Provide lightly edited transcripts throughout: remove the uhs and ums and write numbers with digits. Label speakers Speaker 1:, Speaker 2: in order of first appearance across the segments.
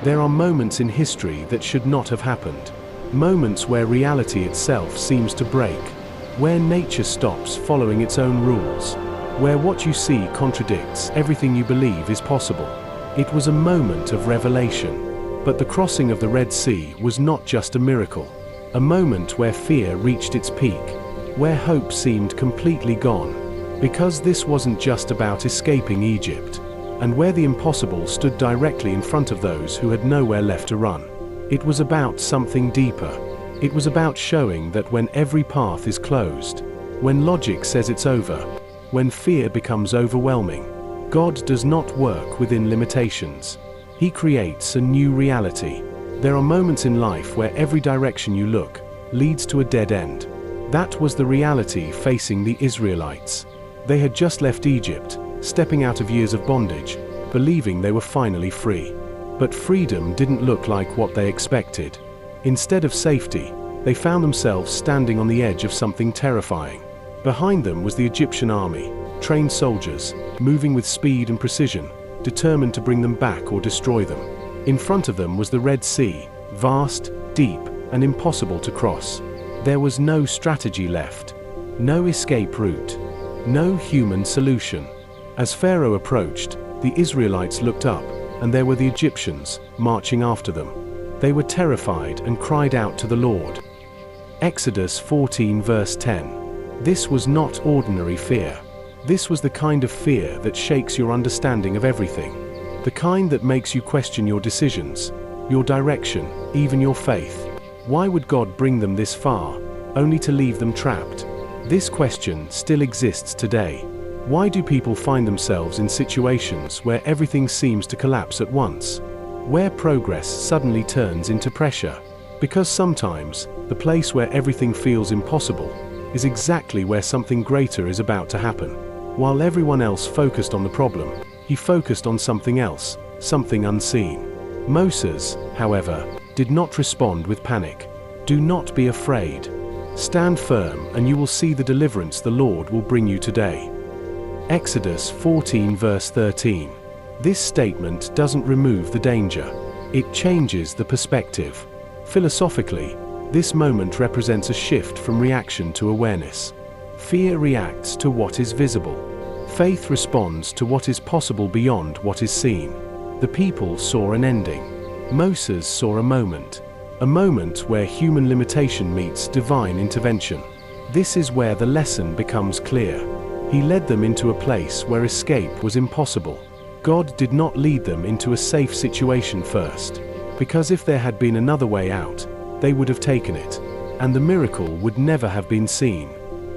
Speaker 1: There are moments in history that should not have happened. Moments where reality itself seems to break. Where nature stops following its own rules. Where what you see contradicts everything you believe is possible. It was a moment of revelation. But the crossing of the Red Sea was not just a miracle. A moment where fear reached its peak. Where hope seemed completely gone. Because this wasn't just about escaping Egypt. And where the impossible stood directly in front of those who had nowhere left to run. It was about something deeper. It was about showing that when every path is closed, when logic says it's over, when fear becomes overwhelming, God does not work within limitations. He creates a new reality. There are moments in life where every direction you look leads to a dead end. That was the reality facing the Israelites. They had just left Egypt, stepping out of years of bondage, believing they were finally free. But freedom didn't look like what they expected. Instead of safety, they found themselves standing on the edge of something terrifying. Behind them was the Egyptian army, trained soldiers, moving with speed and precision, determined to bring them back or destroy them. In front of them was the Red Sea, vast, deep, and impossible to cross. There was no strategy left, no escape route, no human solution. As Pharaoh approached, the Israelites looked up, and there were the Egyptians, marching after them. They were terrified and cried out to the Lord. Exodus 14 verse 10. This was not ordinary fear. This was the kind of fear that shakes your understanding of everything. The kind that makes you question your decisions, your direction, even your faith. Why would God bring them this far, only to leave them trapped? This question still exists today. Why do people find themselves in situations where everything seems to collapse at once? Where progress suddenly turns into pressure? Because sometimes, the place where everything feels impossible is exactly where something greater is about to happen. While everyone else focused on the problem, he focused on something else, something unseen. Moses, however, did not respond with panic. Do not be afraid. Stand firm and you will see the deliverance the Lord will bring you today. Exodus 14 verse 13. This statement doesn't remove the danger. It changes the perspective. Philosophically, this moment represents a shift from reaction to awareness. Fear reacts to what is visible. Faith responds to what is possible beyond what is seen. The people saw an ending. Moses saw a moment where human limitation meets divine intervention. This is where the lesson becomes clear. He led them into a place where escape was impossible. God did not lead them into a safe situation first, because if there had been another way out, they would have taken it, and the miracle would never have been seen.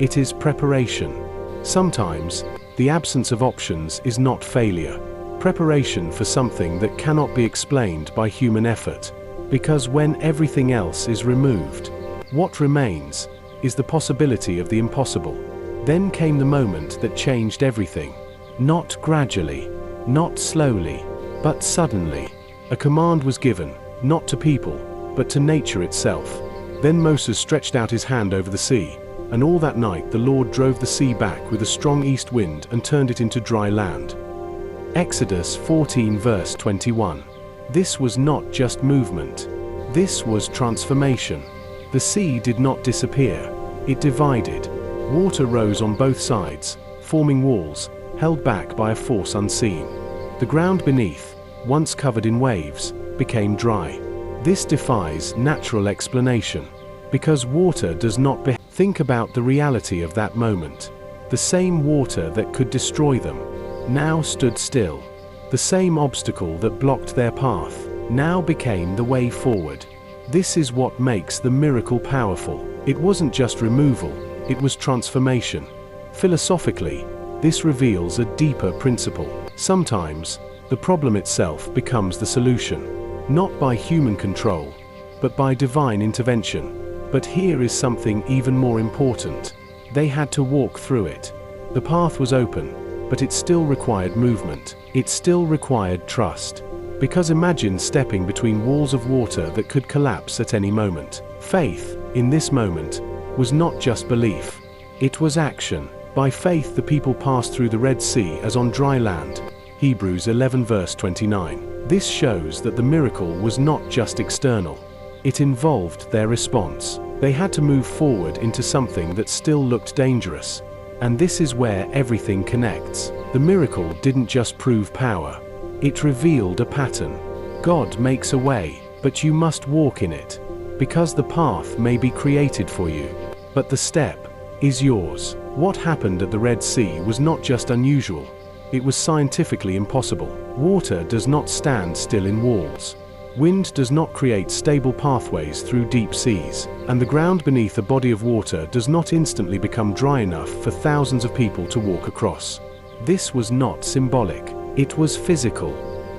Speaker 1: It is preparation. Sometimes, the absence of options is not failure. Preparation for something that cannot be explained by human effort. Because when everything else is removed, what remains is the possibility of the impossible. Then came the moment that changed everything. Not gradually, not slowly, but suddenly. A command was given, not to people, but to nature itself. Then Moses stretched out his hand over the sea, and all that night the Lord drove the sea back with a strong east wind and turned it into dry land. Exodus 14 verse 21. This was not just movement. This was transformation. The sea did not disappear. It divided. Water rose on both sides, forming walls, held back by a force unseen. The ground beneath, once covered in waves, became dry. This defies natural explanation. Because water does not Think about the reality of that moment. The same water that could destroy them, now stood still. The same obstacle that blocked their path, now became the way forward. This is what makes the miracle powerful. It wasn't just removal, it was transformation. Philosophically, this reveals a deeper principle. Sometimes, the problem itself becomes the solution, not by human control, but by divine intervention. But here is something even more important. They had to walk through it. The path was open, but it still required movement. It still required trust. Because imagine stepping between walls of water that could collapse at any moment. Faith, in this moment, was not just belief. It was action. By faith the people passed through the Red Sea as on dry land. Hebrews 11 verse 29. This shows that the miracle was not just external. It involved their response. They had to move forward into something that still looked dangerous. And this is where everything connects. The miracle didn't just prove power. It revealed a pattern. God makes a way, but you must walk in it. Because the path may be created for you, but the step is yours. What happened at the Red Sea was not just unusual. It was scientifically impossible. Water does not stand still in walls. Wind does not create stable pathways through deep seas, and the ground beneath a body of water does not instantly become dry enough for thousands of people to walk across. This was not symbolic. It was physical.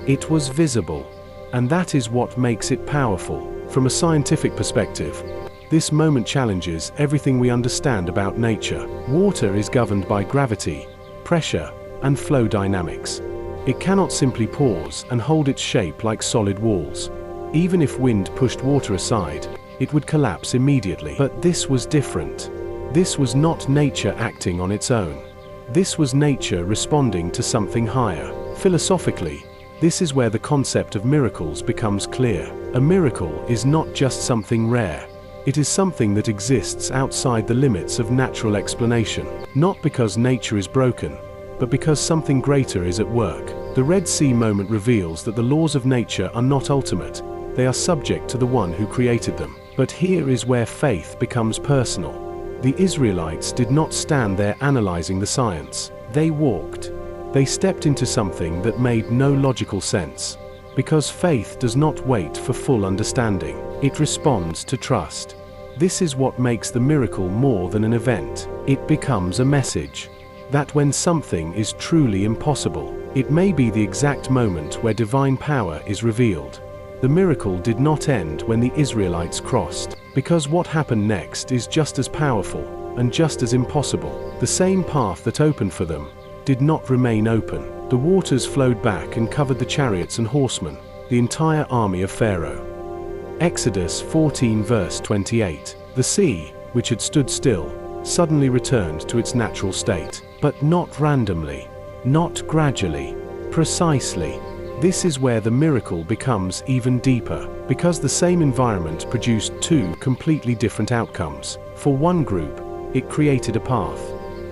Speaker 1: It was visible. And that is what makes it powerful. From a scientific perspective, this moment challenges everything we understand about nature. Water is governed by gravity, pressure, and flow dynamics. It cannot simply pause and hold its shape like solid walls. Even if wind pushed water aside, it would collapse immediately. But this was different. This was not nature acting on its own. This was nature responding to something higher. Philosophically, this is where the concept of miracles becomes clear. A miracle is not just something rare. It is something that exists outside the limits of natural explanation. Not because nature is broken, but because something greater is at work. The Red Sea moment reveals that the laws of nature are not ultimate. They are subject to the one who created them. But here is where faith becomes personal. The Israelites did not stand there analyzing the science. They walked. They stepped into something that made no logical sense. Because faith does not wait for full understanding. It responds to trust. This is what makes the miracle more than an event. It becomes a message. That when something is truly impossible, it may be the exact moment where divine power is revealed. The miracle did not end when the Israelites crossed, because what happened next is just as powerful and just as impossible. The same path that opened for them did not remain open. The waters flowed back and covered the chariots and horsemen, the entire army of Pharaoh. Exodus 14 verse 28. The sea, which had stood still, suddenly returned to its natural state. But not randomly, not gradually, precisely. This is where the miracle becomes even deeper, because the same environment produced two completely different outcomes. For one group, it created a path.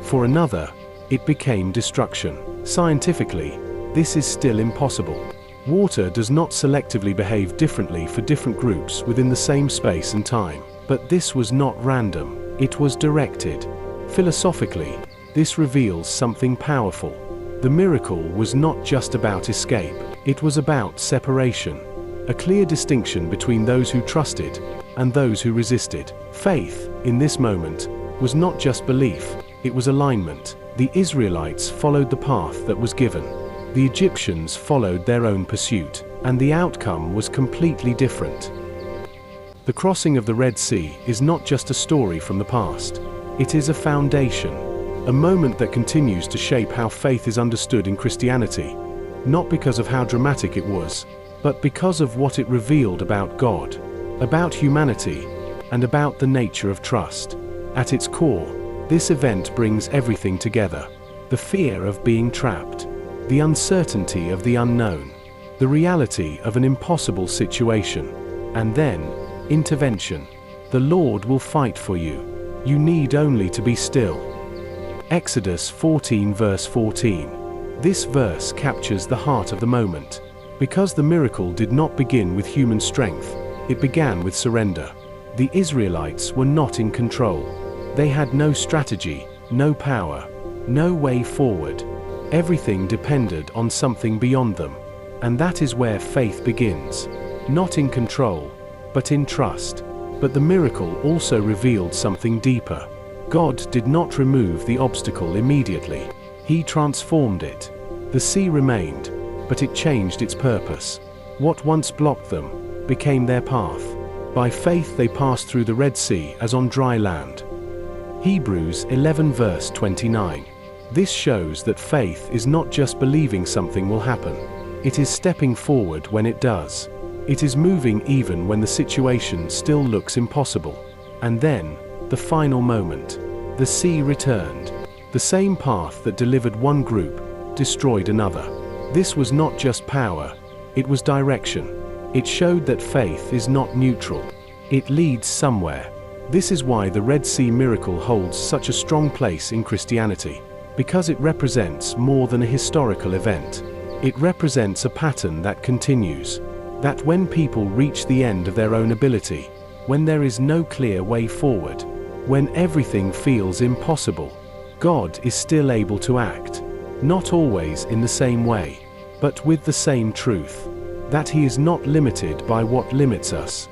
Speaker 1: For another, it became destruction. Scientifically, this is still impossible. Water does not selectively behave differently for different groups within the same space and time. But this was not random, it was directed. Philosophically, this reveals something powerful. The miracle was not just about escape, it was about separation. A clear distinction between those who trusted and those who resisted. Faith, in this moment, was not just belief, it was alignment. The Israelites followed the path that was given. The Egyptians followed their own pursuit, and the outcome was completely different. The crossing of the Red Sea is not just a story from the past. It is a foundation, a moment that continues to shape how faith is understood in Christianity, not because of how dramatic it was, but because of what it revealed about God, about humanity, and about the nature of trust. At its core, this event brings everything together. The fear of being trapped, the uncertainty of the unknown, the reality of an impossible situation, and then, intervention. The Lord will fight for you. You need only to be still. Exodus 14 verse 14. This verse captures the heart of the moment. Because the miracle did not begin with human strength, it began with surrender. The Israelites were not in control. They had no strategy, no power, no way forward. Everything depended on something beyond them. And that is where faith begins. Not in control, but in trust. But the miracle also revealed something deeper. God did not remove the obstacle immediately. He transformed it. The sea remained, but it changed its purpose. What once blocked them became their path. By faith they passed through the Red Sea as on dry land. Hebrews 11 verse 29. This shows that faith is not just believing something will happen. It is stepping forward when it does. It is moving even when the situation still looks impossible. And then, the final moment. The sea returned. The same path that delivered one group destroyed another. This was not just power, It was direction. It showed that faith is not neutral. It leads somewhere. This is why the Red Sea miracle holds such a strong place in Christianity, because it represents more than a historical event. It represents a pattern that continues, that when people reach the end of their own ability, when there is no clear way forward, when everything feels impossible, God is still able to act, not always in the same way, but with the same truth, that He is not limited by what limits us.